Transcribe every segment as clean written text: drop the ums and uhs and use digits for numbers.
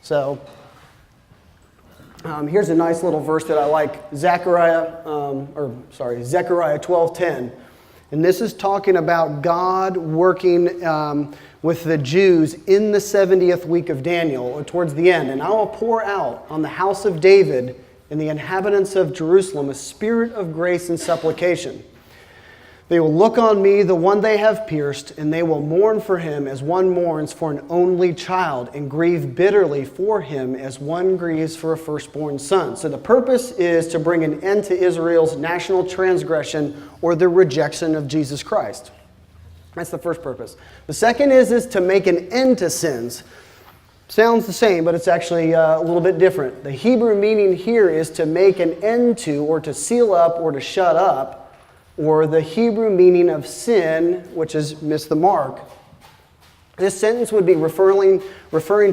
So here's a nice little verse that I like, Zechariah 12:10. And this is talking about God working with the Jews in the 70th week of Daniel, or towards the end. And I will pour out on the house of David and the inhabitants of Jerusalem a spirit of grace and supplication. They will look on me, the one they have pierced, and they will mourn for him as one mourns for an only child, and grieve bitterly for him as one grieves for a firstborn son. So the purpose is to bring an end to Israel's national transgression or the rejection of Jesus Christ. That's the first purpose. The second is to make an end to sins. Sounds the same, but it's actually a little bit different. The Hebrew meaning here is to make an end to, or to seal up, or to shut up, or the Hebrew meaning of sin, which is miss the mark. This sentence would be referring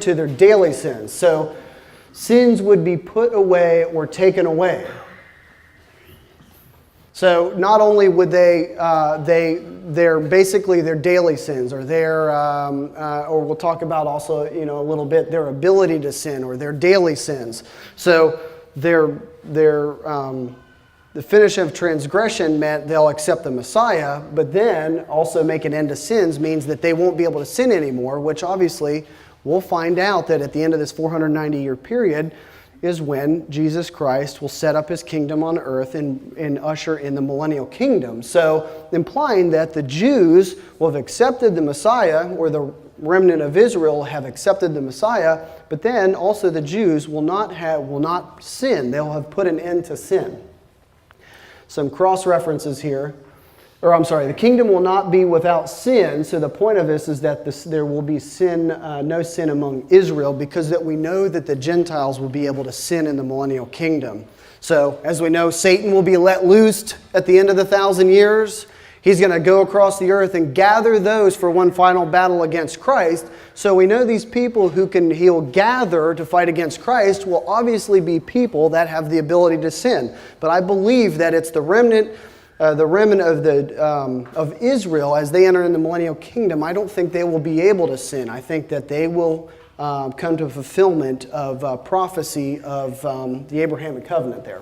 to their daily sins. So sins would be put away or taken away. So not only would they're basically their daily sins, or or we'll talk about also, a little bit, their ability to sin, or their daily sins. So the finish of transgression meant they'll accept the Messiah, but then also make an end to sins means that they won't be able to sin anymore, which obviously we'll find out that at the end of this 490-year period is when Jesus Christ will set up his kingdom on earth and usher in the millennial kingdom. So implying that the Jews will have accepted the Messiah, or the remnant of Israel have accepted the Messiah, but then also the Jews will not sin. They'll have put an end to sin. Some cross-references here. The kingdom will not be without sin. So the point of this is that there will be no sin among Israel, because that we know that the Gentiles will be able to sin in the millennial kingdom. So as we know, Satan will be let loose at the end of the 1,000 years. He's going to go across the earth and gather those for one final battle against Christ. So we know these people he'll gather to fight against Christ will obviously be people that have the ability to sin. But I believe that it's the remnant of Israel as they enter in the millennial kingdom. I don't think they will be able to sin. I think that they will come to fulfillment of prophecy of the Abrahamic covenant there.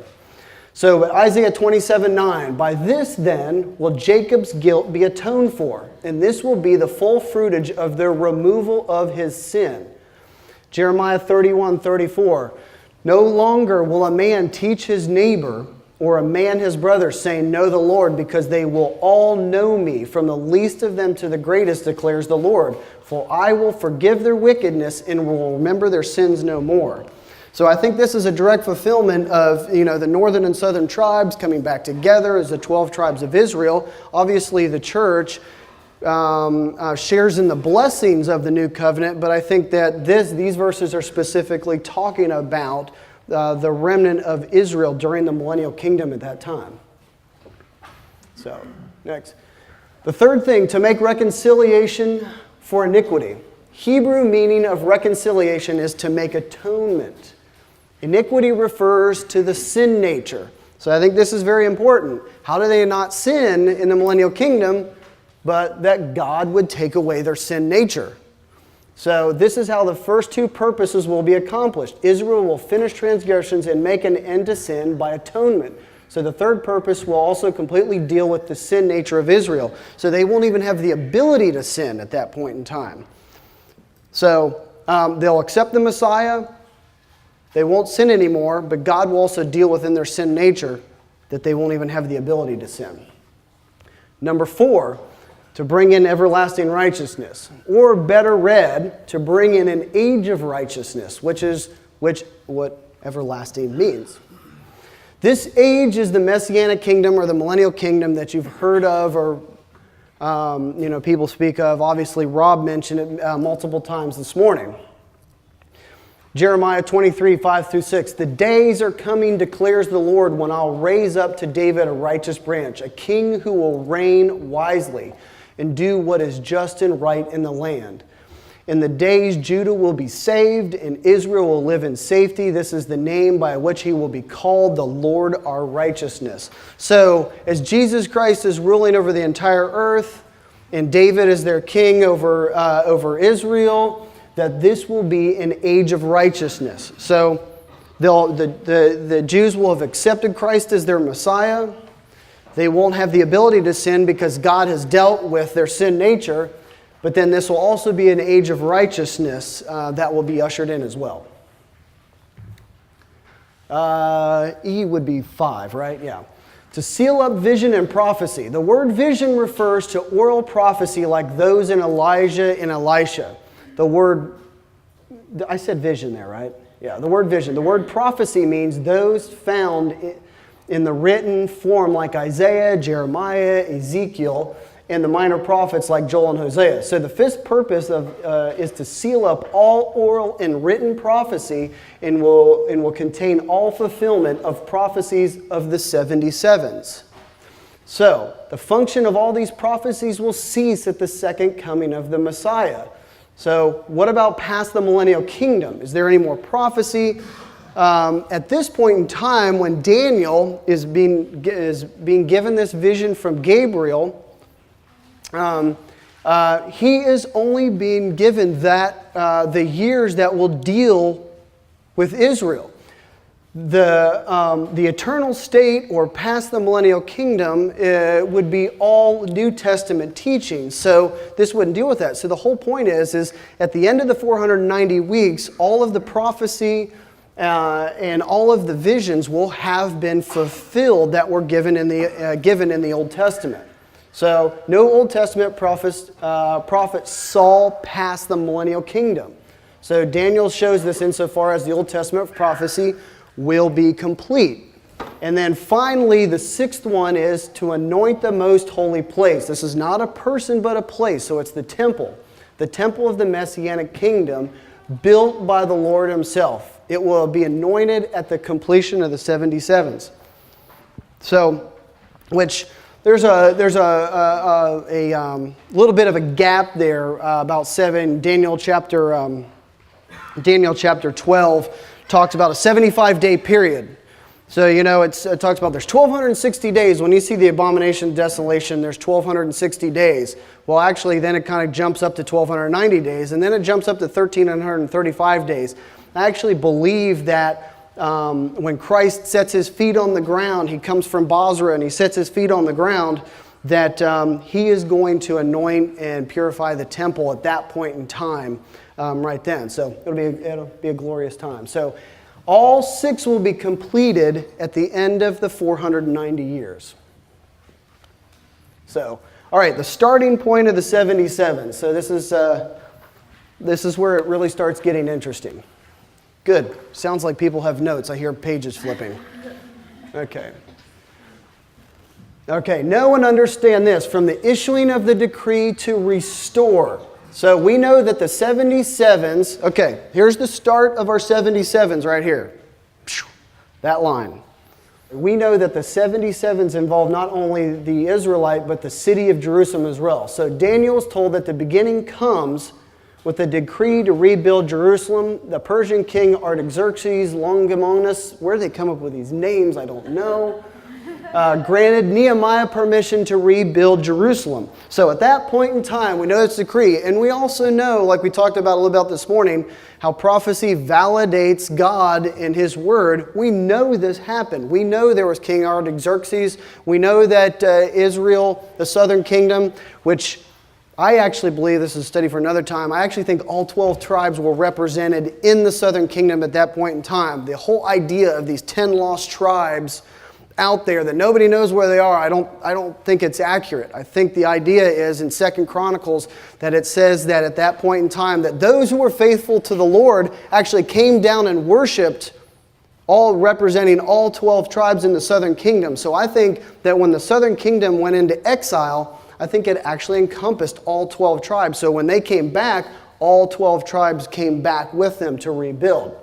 So Isaiah 27:9, by this then will Jacob's guilt be atoned for, and this will be the full fruitage of their removal of his sin. Jeremiah 31:34, no longer will a man teach his neighbor, or a man his brother, saying, know the Lord, because they will all know me, from the least of them to the greatest, declares the Lord. For I will forgive their wickedness and will remember their sins no more. So I think this is a direct fulfillment of the northern and southern tribes coming back together as the 12 tribes of Israel. Obviously the church shares in the blessings of the new covenant, but I think that these verses are specifically talking about the remnant of Israel during the millennial kingdom at that time. So, next. The third thing, to make reconciliation for iniquity. Hebrew meaning of reconciliation is to make atonement. Iniquity refers to the sin nature. So I think this is very important. How do they not sin in the millennial kingdom, but that God would take away their sin nature? So this is how the first two purposes will be accomplished. Israel will finish transgressions and make an end to sin by atonement. So the third purpose will also completely deal with the sin nature of Israel. So they won't even have the ability to sin at that point in time. So they'll accept the Messiah. They won't sin anymore, but God will also deal within their sin nature that they won't even have the ability to sin. Number 4, to bring in everlasting righteousness, or better read, to bring in an age of righteousness, which what everlasting means. This age is the Messianic kingdom or the millennial kingdom that you've heard of, or people speak of. Obviously, Rob mentioned it multiple times this morning. Jeremiah 23:5-6. The days are coming, declares the Lord, when I'll raise up to David a righteous branch, a king who will reign wisely and do what is just and right in the land. In the days, Judah will be saved and Israel will live in safety. This is the name by which he will be called, the Lord our righteousness. So, as Jesus Christ is ruling over the entire earth, and David is their king over Israel, that this will be an age of righteousness. So the Jews will have accepted Christ as their Messiah. They won't have the ability to sin because God has dealt with their sin nature. But then this will also be an age of righteousness that will be ushered in as well. E would be 5, right? Yeah. To seal up vision and prophecy. The word vision refers to oral prophecy like those in Elijah and Elisha. The word, I said vision there, right? Yeah, the word vision. The word prophecy means those found in the written form like Isaiah, Jeremiah, Ezekiel, and the minor prophets like Joel and Hosea. So the fifth purpose is to seal up all oral and written prophecy and will contain all fulfillment of prophecies of the 77s. So the function of all these prophecies will cease at the second coming of the Messiah. So what about past the millennial kingdom? Is there any more prophecy? At this point in time, when Daniel is being given this vision from Gabriel, he is only being given the years that will deal with Israel. The eternal state or past the millennial kingdom would be all New Testament teaching. So this wouldn't deal with that. So the whole point is at the end of the 490 weeks, all of the prophecy and all of the visions will have been fulfilled that were given in the Old Testament. So no Old Testament prophets saw past the millennial kingdom. So Daniel shows this insofar as the Old Testament prophecy will be complete. And then finally, the sixth one is to anoint the most holy place. This is not a person but a place, so it's the temple of the Messianic kingdom built by the Lord himself. It will be anointed at the completion of the 77s. So, which there's a little bit of a gap there about 7. Daniel chapter 12 talks about a 75-day period. So, it talks about there's 1,260 days. When you see the abomination of desolation, there's 1,260 days. Well, actually, then it kind of jumps up to 1,290 days, and then it jumps up to 1,335 days. I actually believe that when Christ sets his feet on the ground, he comes from Basra and he sets his feet on the ground, that he is going to anoint and purify the temple at that point in time right then. So it'll be a glorious time. So all 6 will be completed at the end of the 490 years. So, all right, the starting point of the 77. So this is where it really starts getting interesting. Good. Sounds like people have notes. I hear pages flipping. Okay. Okay, know and understand this. From the issuing of the decree to restore. So we know that the 77s, okay, here's the start of our 77s right here. That line. We know that the 77s involve not only the Israelite, but the city of Jerusalem as well. So Daniel is told that the beginning comes with a decree to rebuild Jerusalem. The Persian king Artaxerxes Longimanus, where they come up with these names, I don't know, granted Nehemiah permission to rebuild Jerusalem. So at that point in time, we know it's a decree. And we also know, like we talked about a little bit this morning, how prophecy validates God in his word. We know this happened. We know there was King Artaxerxes. We know that Israel, the southern kingdom, which I actually believe, this is a study for another time, I actually think all 12 tribes were represented in the southern kingdom at that point in time. The whole idea of these 10 lost tribes out there that nobody knows where they are, I don't think it's accurate. I think the idea is in 2 Chronicles that it says that at that point in time that those who were faithful to the Lord actually came down and worshiped, all representing all 12 tribes in the southern kingdom. So I think that when the southern kingdom went into exile, I think it actually encompassed all 12 tribes. So when they came back, all 12 tribes came back with them to rebuild.